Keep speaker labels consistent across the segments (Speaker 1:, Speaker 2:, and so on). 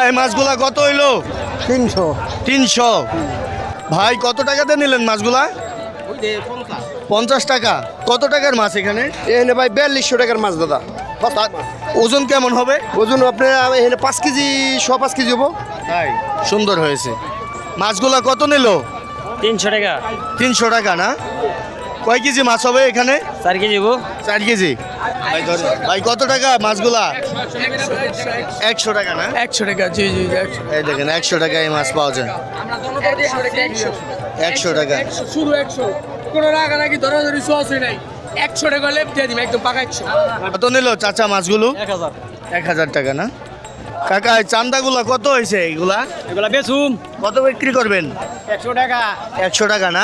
Speaker 1: এই মাছগুলা কত হইলো?
Speaker 2: 300।
Speaker 1: 300। ভাই কত টাকাতে নিলেন মাছগুলা? 50 টাকা। কত টাকার মাছ এখানে?
Speaker 2: এখানে ভাই 4200 টাকার মাছ দাদা।
Speaker 1: ওজন কেমন হবে?
Speaker 2: ওজন আপনার এখানে 5 কেজি, 5 কেজি হবো।
Speaker 1: তাই সুন্দর হয়েছে। মাছগুলা কত নিল?
Speaker 3: 300 টাকা।
Speaker 1: 300 টাকা না? কয় কেজি মাছ হবে এখানে?
Speaker 3: 4 কেজি হবো।
Speaker 1: 4 কেজি। ভাই কত টাকা মাছগুলা? 100 টাকা না?
Speaker 4: 100 টাকা, জি জি 100।
Speaker 1: এই দেখেন 100 টাকায় মাছ পাওয়া যায়। 100 টাকা।
Speaker 4: শুধু 100, কোনো রাগারাগি ধরাধরি সহজই নাই। 100 টাকা লেপ দিয়ে দিম, একদম পাকা 100।
Speaker 1: কত নিল চাচা মাছগুলো?
Speaker 3: 1000।
Speaker 1: 1000 টাকা না? কাকা এই চান্দাগুলা কত হয়েছে এইগুলা?
Speaker 3: এগুলা বেচুম
Speaker 1: কত বিক্রি করবেন?
Speaker 3: 100 টাকা।
Speaker 1: 100 টাকা না?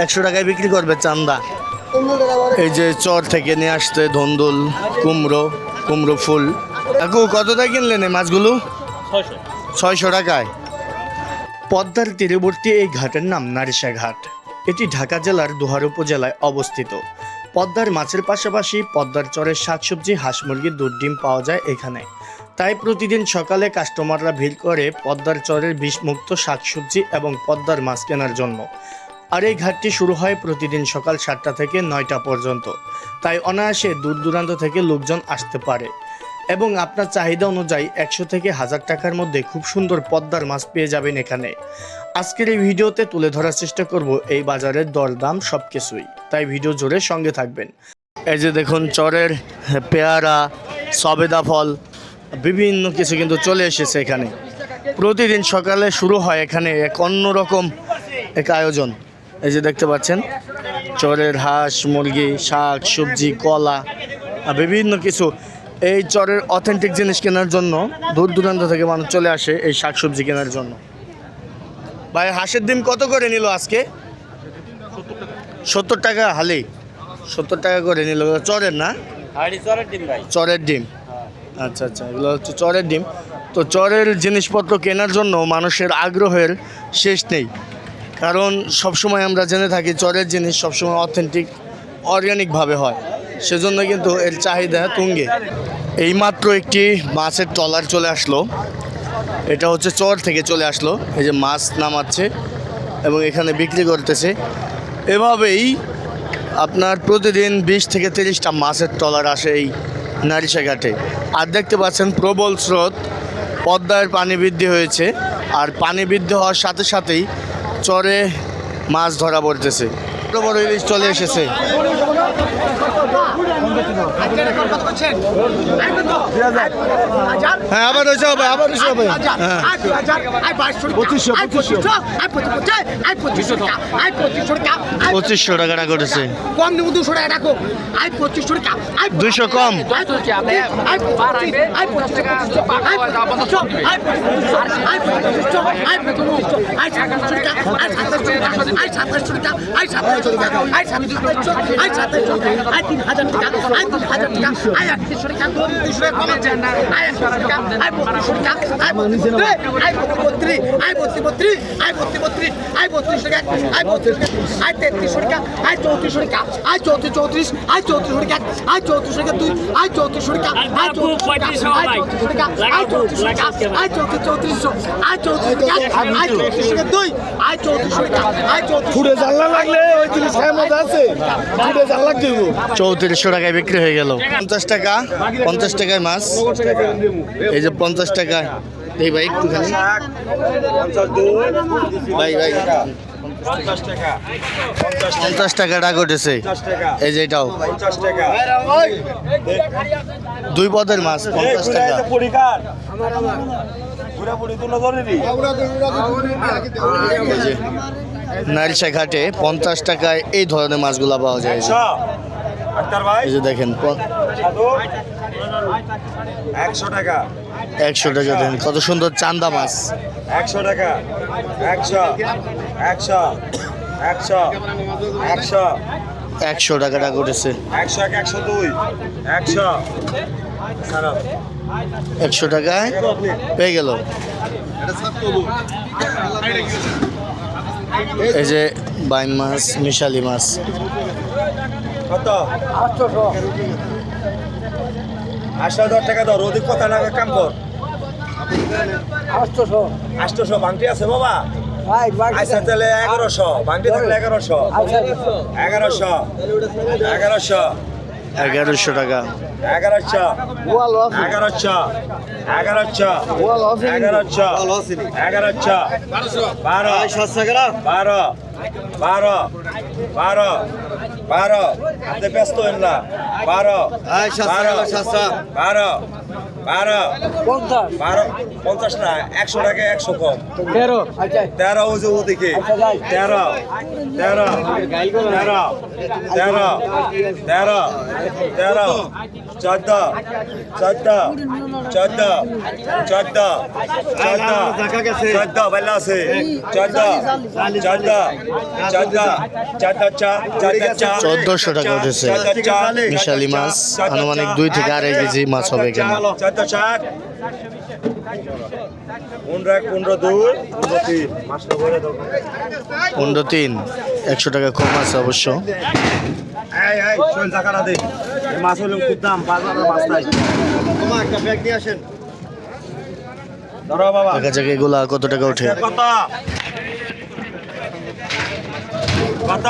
Speaker 1: 100 টাকায় বিক্রি করবে চান্দা। এই যে চর থেকে নিয়ে আসতে ধন্দুল, কুমড়ো ফুল। কাকু কত টাকা কিনলেন এই মাছগুলো?
Speaker 3: 600।
Speaker 1: 600 টাকায়। পদ্মার তীরবর্তী এই ঘাটের নাম নারিশা ঘাট। এটি ঢাকা জেলার দোহার উপজেলায় অবস্থিত। পদ্মার মাছের পাশাপাশি পদ্মার চরের শাকসবজি, হাঁস মুরগির দুধ ডিম পাওয়া যায় এখানে। তাই প্রতিদিন সকালে কাস্টমাররা ভিড় করে পদ্মার চরের বিষমুক্ত শাকসবজি এবং পদ্মার মাছ কেনার জন্য। আর এই ঘাটটি শুরু হয় প্রতিদিন সকাল 7টা থেকে 9টা পর্যন্ত। তাই অনায়াসে দূর দূরান্ত থেকে লোকজন আসতে পারে এবং আপনার চাহিদা অনুযায়ী 100 থেকে 1000 টাকার মধ্যে খুব সুন্দর পদ্মার মাছ পেয়ে যাবেন এখানে। আজকের এই ভিডিওতে তুলে ধরার চেষ্টা করব এই বাজারের দরদাম সব কিছুই, তাই ভিডিও জুড়ে সঙ্গে থাকবেন। এই যে দেখুন চরের পেয়ারা, সবেদা ফল, বিভিন্ন কিছু কিন্তু চলে এসেছে এখানে। প্রতিদিন সকালে শুরু হয় এখানে এক অন্যরকম এক আয়োজন। এই যে দেখতে পাচ্ছেন চরের হাঁস মুরগি, শাক সবজি, কলা, বিভিন্ন কিছু। এই চরের অথেন্টিক জিনিস কেনার জন্য দূর দূরান্ত থেকে মানুষ চলে আসে এই শাকসবজি কেনার জন্য। ভাই হাঁসের ডিম কত করে নিল আজকে? 70 টাকা হালি। 70 টাকা করে নিল। চরের না?
Speaker 3: হাড়ি চরের ডিম ভাই।
Speaker 1: চরের ডিম। আচ্ছা আচ্ছা, এগুলো হচ্ছে চরের ডিম। তো চরের জিনিসপত্র কেনার জন্য মানুষের আগ্রহের শেষ নেই, কারণ সবসময় আমরা জেনে থাকি চরের জিনিস সবসময় অথেন্টিক অর্গানিকভাবে হয়, সেজন্য কিন্তু এর চাহিদা তুঙ্গে। এইমাত্র একটি মাছের ট্রলার চলে আসলো, এটা হচ্ছে চর থেকে চলে আসলো। এই যে মাছ নামাচ্ছে এবং এখানে বিক্রি করতেছে। এভাবেই আপনার প্রতিদিন 20 থেকে 30টা মাছের ট্রলার আসে এই নারিশা ঘাটে। আর দেখতে পাচ্ছেন প্রবল স্রোত, পদ্মার পানি বৃদ্ধি হয়েছে, আর পানি বৃদ্ধি হওয়ার সাথে সাথেই চরে মাছ ধরা পড়তেছে। বড় বড় ইলিশ চলে এসেছে। হ্যাঁ আবার হয়েছে হবে, আবার হয়েছে হবে। হ্যাঁ 2500 টাকাটা করেছে।
Speaker 4: কম দেবো 200 টাকা রাখো। 2500 টাকা।
Speaker 1: 200 কম।
Speaker 2: ফুটে জানলা লাগলে ওই জিনিস খায় মজা আছে। ফুটে জানলা দিব
Speaker 1: 3400 টাকায় বিক্রি হয়ে গেল। 50 টাকা, 50 টাকায় মাছ। এই যে 50 টাকায়। এই ভাই একটুখানি ভাই 50 টাকাটা ঘটেছে। এই যে এটাও 2 পদের মাছ 50 টাকা। এই যে নারিশা ঘাটে 50 টাকায় এই ধরনের মাছগুলা পাওয়া যায়। এই যে দেখেন
Speaker 5: 100 টাকা।
Speaker 1: 100 টাকা দেন, কত সুন্দর চান্দা মাছ।
Speaker 5: 100 টাকা। 100 100 100 100
Speaker 1: 100 টাকাটা ঘটেছে।
Speaker 5: 101 102 100 খারাপ
Speaker 1: 100 টাকায় পেয়ে গেল। এই যে বাইন মাছ, মিশালি মাছ।
Speaker 5: কত 80,000 টাকা দাও, অধিক কথা না কাম কর। 800 বাংটি আছে বাবা আচ্ছা তাহলে 1100 বাংটি থাকলে 1100 1100 1100
Speaker 1: 1100 টাকা
Speaker 5: 1100 1100 1100 1100 12 আপনি ব্যস্ত হন না 12 50 না 100 টাকা 100 কম 13 ওই যে ওদিকে 13 বেলা আছে
Speaker 1: 1400 টাকা উঠেছে মিশালি মাছ আনুমানিক 2 থেকে 2.5 কেজি মাছ হবে এখানে 15-3 100 টাকা কম আছে অবশ্য
Speaker 5: মাছ হলে খুব দাম বাজারের মাছ তাই ধরো বাবা
Speaker 1: দেখা যাক এগুলা কত টাকা ওঠে
Speaker 5: কত কত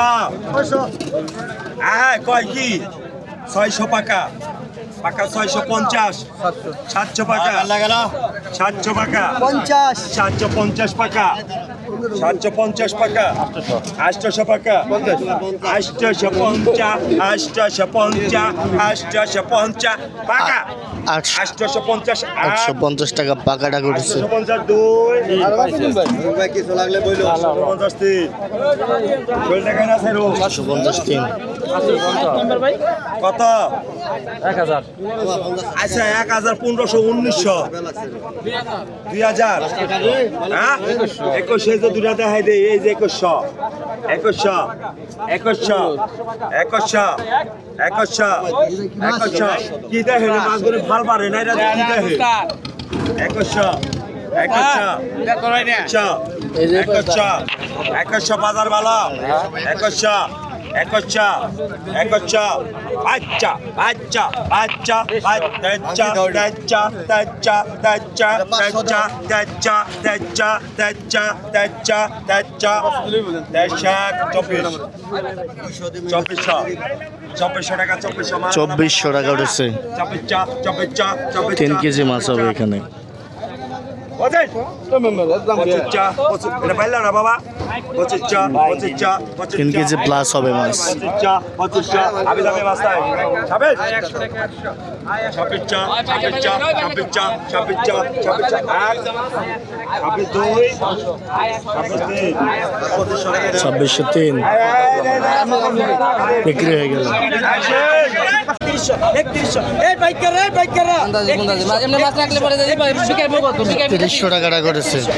Speaker 5: কয় কি 600 টাকা পাকা 650 700 টাকা 700 টাকা 750 টাকা 750 টাকা 800 টাকা 850 টাকা 850
Speaker 1: 850 টাকা পাকা টাকা উঠেছে 850
Speaker 5: কত 1000 আচ্ছা 1000 1500 1900 2000 হ্যাঁ 21 যে দুটা দেখাই দে এই যে 2100 কি দেখে মাছগুলো ভাল পারে না এটা কি দেখে 2100 বাজার ভালো 2100 আচ্ছা টাকা
Speaker 1: 2400 টাকা উঠেছে 3 কেজি মাছ হবে এখানে
Speaker 5: বাবা
Speaker 1: 3 কেজি প্লাস হবে মাছ
Speaker 5: আমি যাবে মাছটাই
Speaker 1: ছাব্বিশশো 3 বিক্রি হয়ে গেল 300 টাকাটা করেছে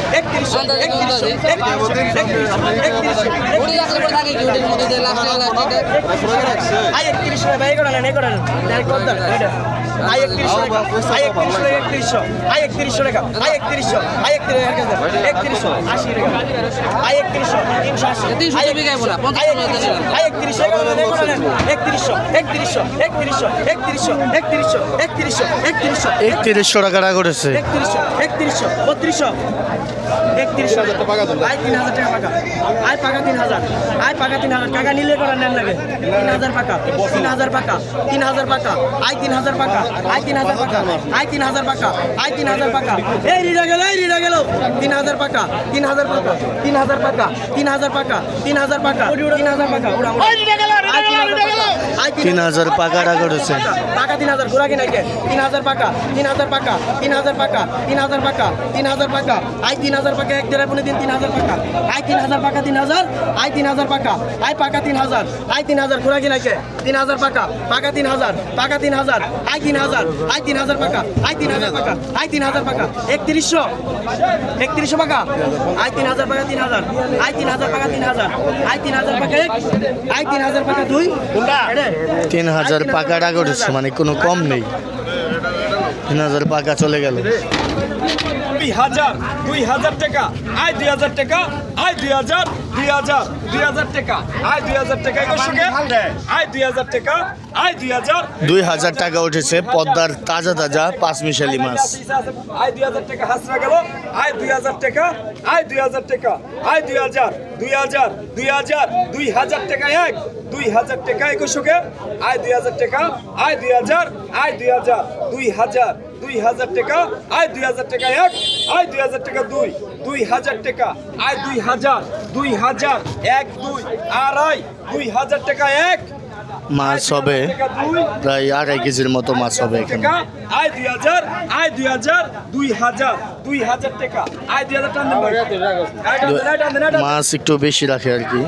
Speaker 1: একত্রিশশো টাকাটা করেছে
Speaker 4: 3000 টাকা নিলে করার নেন লাগে 3000 টাকা 3000 টাকা 3000 টাকা 3000 টাকা 3000 টাকা 3000 টাকা 3000 টাকা এই রিডা গেল 3000 টাকা 3000 টাকা 3000 টাকা 3000 টাকা 3000 টাকা 3000 টাকা ওরা ওই রিডা গেল
Speaker 1: 3000 টাকাটা করেছে
Speaker 4: টাকা 3000 ঘোরা কিনা কে 3000 টাকা 3000 টাকা 3000 টাকা 3000 টাকা 3000 টাকা 3000 টাকা এক দেড় পুনে দিন 3000 টাকা 3000 টাকা 3000 3000 টাকা পাকা 3000 3000 ঘোরা কিনা কে 3000 টাকা পাকা 3000 টাকা 3000 3000 3000 টাকা 3000 টাকা 3000 টাকা 3100 টাকা 3000 টাকা 3000 3000 টাকা 3000 3000 টাকা 3000 টাকা 2
Speaker 1: 3000 টাকাটা করেছে মানে কোনো কম নেই 3000 টাকা চলে গেল
Speaker 3: 2000 টাকা 2000 টাকা 2000 টাকা 2000
Speaker 5: 2000 টাকা আয় 2000 টাকা 2100 আয় 2000 টাকা আয় 2000
Speaker 1: 2000 টাকা উঠেছে পদ্মার তাজা তাজা পাঁচমিশালি মাছ।
Speaker 5: আয় 2000 টাকা হাসরা গেল আয় 2000 টাকা আয় 2000 টাকা আয় 2000 টাকা এক 2000 টাকা 2100 আয় 2000 টাকা আয় 2000 আয় 2000 টাকা আয় 2000 টাকা এক আয় 2000 টাকা দুই 2000 টাকা আয় 2000 এক দুই আড়াই 2000 টাকা এক
Speaker 1: মাছ হবে প্রায় 2.5 কেজির মতো মাছ হবে এখানে।
Speaker 5: টাকা আয় 2000 আয় 2000 টাকা আয় 2000 টাকা
Speaker 1: মাছ একটু বেশি রাখে আর কি।